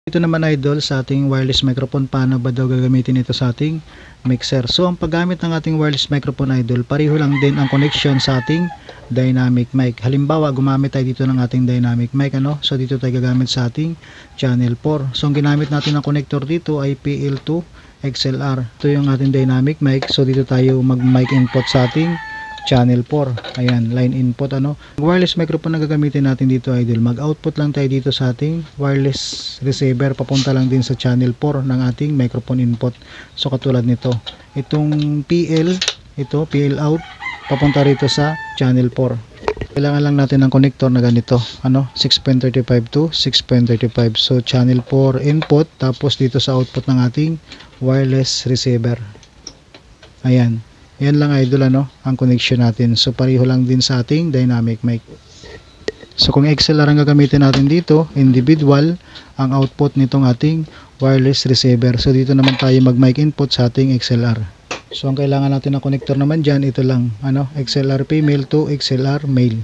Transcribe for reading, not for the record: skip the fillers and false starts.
Ito naman idol sa ating wireless microphone, paano ba daw gagamitin ito sa ating mixer. So ang paggamit ng ating wireless microphone idol, pareho lang din ang connection sa ating dynamic mic. Halimbawa gumamit tayo dito ng ating dynamic mic, so dito tayo gagamit sa ating channel 4. So ang ginamit natin ng connector dito ay PL2 XLR. Ito yung ating dynamic mic, so dito tayo mag mic input sa ating channel 4. Ayan, line input. Wireless microphone na gagamitin natin dito idol, mag-output lang tayo dito sa ating wireless receiver, papunta lang din sa channel 4 ng ating microphone input. So katulad nito, itong PL, ito PL out, papunta rito sa channel 4. Kailangan lang natin ng connector na ganito, 6.35 to 6.35. So channel 4 input, tapos dito sa output ng ating wireless receiver. Ayan. Yan lang idol, ang connection natin. So pareho lang din sa ating dynamic mic. So kung XLR ang gagamitin natin dito, individual ang output nitong ating wireless receiver. So dito naman tayo mag mic input sa ating XLR. So ang kailangan natin ng connector naman dyan, ito lang, XLR female to XLR male.